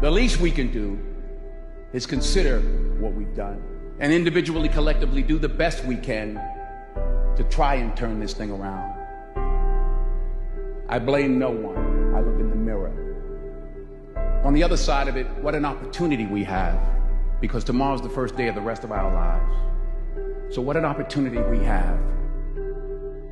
The least we can do is consider what we've done and individually, collectively do the best we can to try and turn this thing around. I blame no one. I look in the mirror. On the other side of it, what an opportunity we have, because tomorrow's the first day of the rest of our lives. So what an opportunity we have.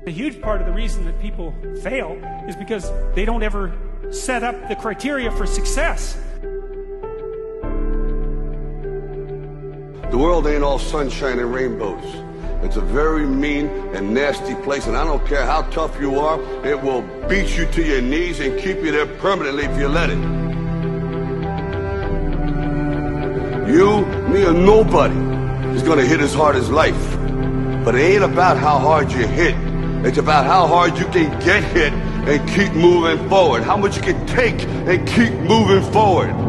A huge part of the reason that people fail is because they don't ever set up the criteria for success. The world ain't all sunshine and rainbows. It's a very mean and nasty place, and I don't care how tough you are, it will beat you to your knees and keep you there permanently if you let it. You, me, or nobody is gonna hit as hard as life. But it ain't about how hard you hit. It's about how hard you can get hit and keep moving forward. How much you can take and keep moving forward.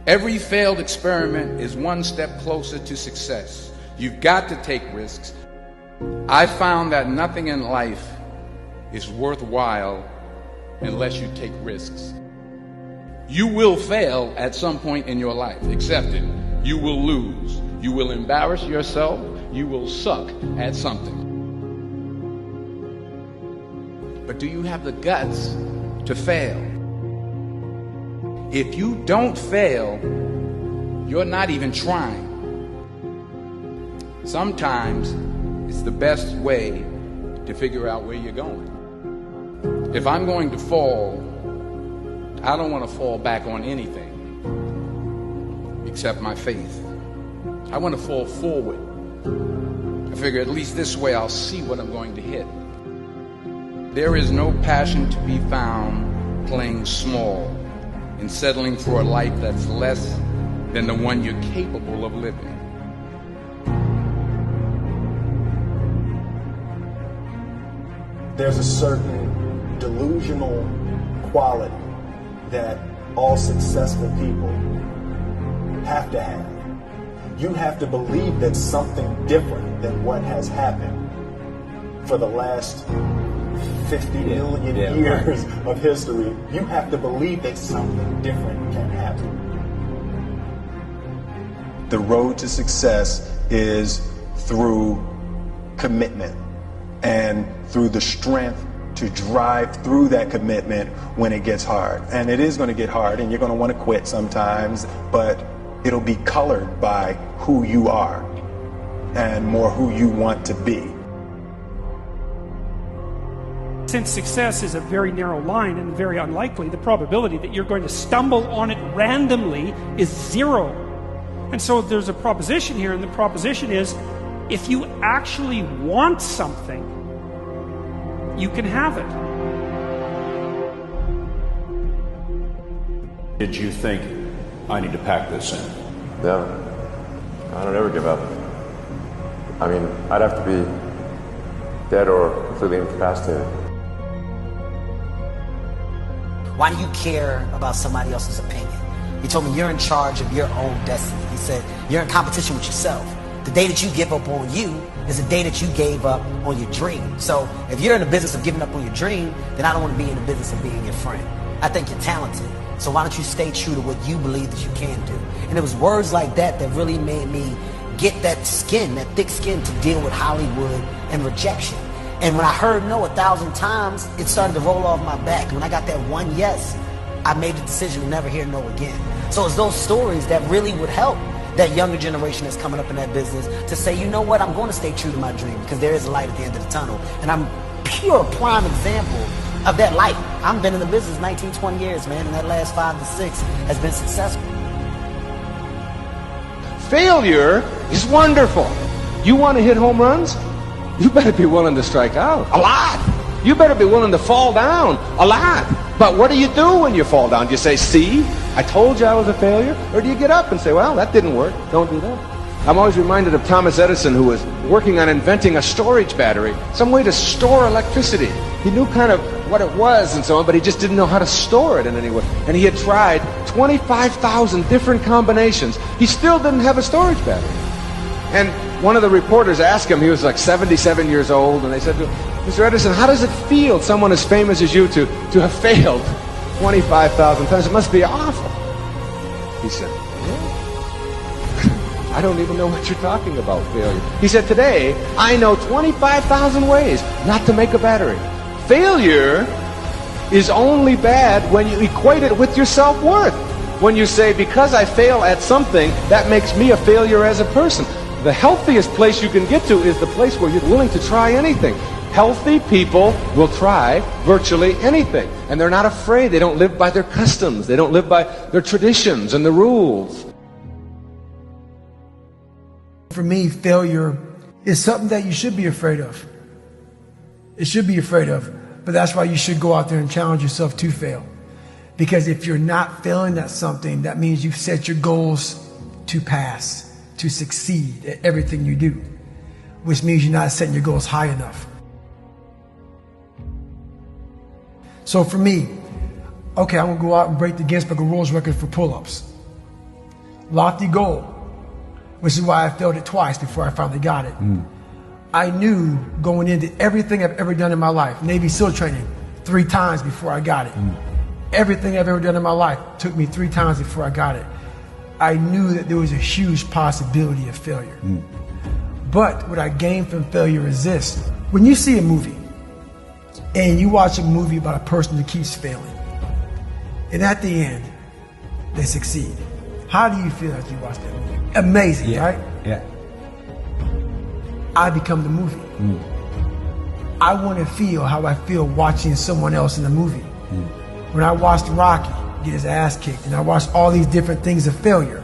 Every failed experiment is one step closer to success. You've got to take risks. I found that nothing in life is worthwhile unless you take risks. You will fail at some point in your life. Accept it. You will lose. You will embarrass yourself. You will suck at something. But do you have the guts to fail? If you don't fail, you're not even trying. Sometimes it's the best way to figure out where you're going. If I'm going to fall, I don't want to fall back on anything except my faith. I want to fall forward. I figure at least this way I'll see what I'm going to hit. There is no passion to be found playing small and settling for a life that's less than the one you're capable of living. There's a certain delusional quality that all successful people have to have. You have to believe that something different than what has happened for the last 50 million years of history. You have to believe that something different can happen. The road to success is through commitment and through the strength to drive through that commitment when it gets hard. And it is going to get hard, and you're going to want to quit sometimes, but it'll be colored by who you are and more who you want to be. Since success is a very narrow line and very unlikely, the probability that you're going to stumble on it randomly is zero. And so there's a proposition here, and the proposition is, if you actually want something, you can have it. Did you think, I need to pack this in? No, I don't ever give up. I mean, I'd have to be dead or completely incapacitated. Why do you care about somebody else's opinion? He told me you're in charge of your own destiny. He said you're in competition with yourself. The day that you give up on you is the day that you gave up on your dream. So if you're in the business of giving up on your dream, then I don't want to be in the business of being your friend. I think you're talented. So why don't you stay true to what you believe that you can do? And it was words like that that really made me get that skin, that thick skin to deal with Hollywood and rejection. And when I heard no 1,000 times, it started to roll off my back. When I got that one yes, I made the decision to never hear no again. So it's those stories that really would help that younger generation that's coming up in that business to say, you know what, I'm going to stay true to my dream because there is a light at the end of the tunnel. And I'm pure prime example of that light. I've been in the business 19, 20 years, man, and that last 5 to 6 has been successful. Failure is wonderful. You want to hit home runs? You better be willing to strike out a lot. You better be willing to fall down a lot. But what do you do when you fall down? Do you say, see, I told you I was a failure? Or do you get up and say, well, that didn't work. Don't do that. I'm always reminded of Thomas Edison, who was working on inventing a storage battery, some way to store electricity. He knew kind of what it was and so on, but he just didn't know how to store it in any way. And he had tried 25,000 different combinations. He still didn't have a storage battery. And one of the reporters asked him, he was like 77 years old, and they said to him, Mr. Edison, how does it feel, someone as famous as you, to have failed 25,000 times? It must be awful. He said, I don't even know what you're talking about, failure. He said, today, I know 25,000 ways not to make a battery. Failure is only bad when you equate it with your self-worth. When you say, because I fail at something, that makes me a failure as a person. The healthiest place you can get to is the place where you're willing to try anything. Healthy people will try virtually anything. And they're not afraid. They don't live by their customs. They don't live by their traditions and the rules. For me, failure is something that you should be afraid of. It should be afraid of. But that's why you should go out there and challenge yourself to fail. Because if you're not failing at something, that means you've set your goals to pass, to succeed at everything you do, which means you're not setting your goals high enough. So for me, okay, I'm gonna go out and break the Guinness Book of World Record for pull-ups. Lofty goal, which is why I failed it twice before I finally got it. I knew going into everything I've ever done in my life, Navy SEAL training 3 times before I got it. Everything I've ever done in my life took me 3 times before I got it. I knew that there was a huge possibility of failure. But what I gained from failure is this. When you see a movie, and you watch a movie about a person who keeps failing, and at the end, they succeed. How do you feel after you watch that movie? Amazing, right? Yeah. I become the movie. I want to feel how I feel watching someone else in the movie. When I watched Rocky get his ass kicked, and I watched all these different things of failure,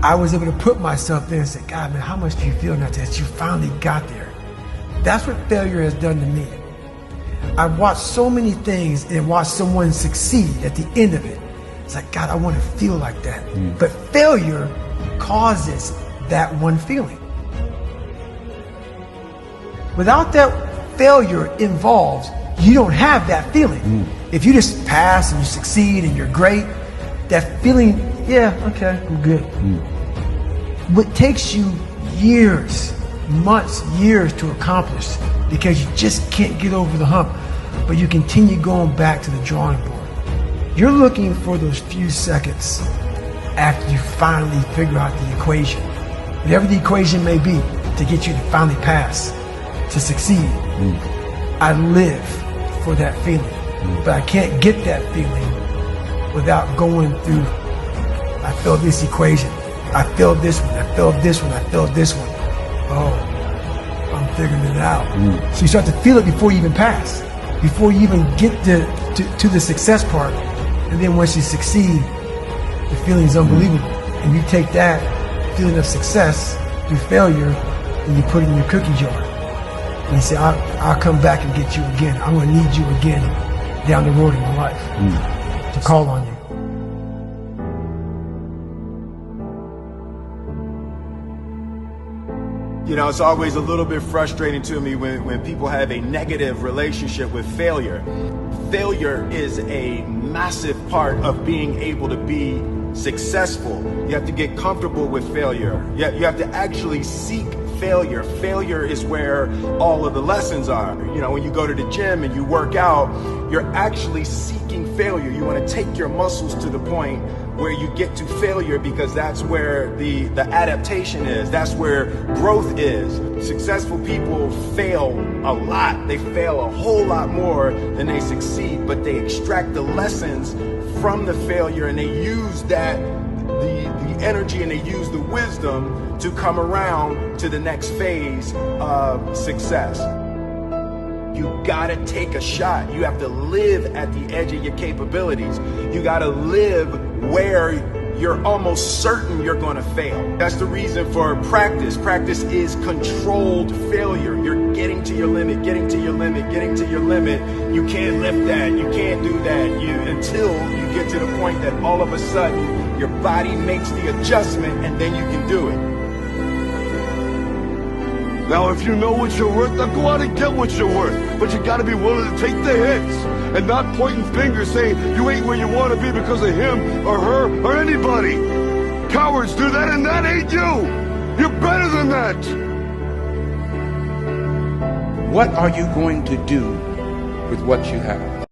I was able to put myself there and say, God, man, how much do you feel now that you finally got there? That's what failure has done to me. I've watched so many things and watched someone succeed at the end of it. It's like, God, I want to feel like that. But failure causes that one feeling. Without that failure involved, you don't have that feeling. If you just pass and you succeed and you're great, that feeling, yeah, okay, I'm good. What takes you years, months, years to accomplish, because you just can't get over the hump, but you continue going back to the drawing board. You're looking for those few seconds after you finally figure out the equation, whatever the equation may be, to get you to finally pass, to succeed. I live for that feeling, but I can't get that feeling without going through, I failed this equation, I failed this one, I failed this one, I failed this one. Oh, I'm figuring it out. So you start to feel it before you even pass, before you even get to the success part. And then once you succeed, the feeling is unbelievable. And you take that feeling of success through failure and you put it in your cookie jar. And you say, I'll come back and get you again. I'm going to need you again down the road in my life to call on you. You know, it's always a little bit frustrating to me when people have a negative relationship with failure. Failure is a massive part of being able to be successful. You have to get comfortable with failure. You have to actually seek failure. Failure is where all of the lessons are. You know, when you go to the gym and you work out, you're actually seeking failure. You want to take your muscles to the point where you get to failure, because that's where the adaptation is. That's where growth is. Successful people fail a lot. They fail a whole lot more than they succeed, but they extract the lessons from the failure and they use that, the energy, and they use the wisdom to come around to the next phase of success. You gotta take a shot. You have to live at the edge of your capabilities. You gotta live where you're almost certain you're gonna fail. That's the reason for practice. Practice is controlled failure. You're getting to your limit, getting to your limit, getting to your limit. You can't lift that, you can't do that, until you get to the point that all of a sudden your body makes the adjustment and then you can do it. Now, if you know what you're worth, now go out and get what you're worth. But you gotta be willing to take the hits and not pointing fingers saying you ain't where you want to be because of him or her or anybody. Cowards do that, and that ain't you. You're better than that. What are you going to do with what you have?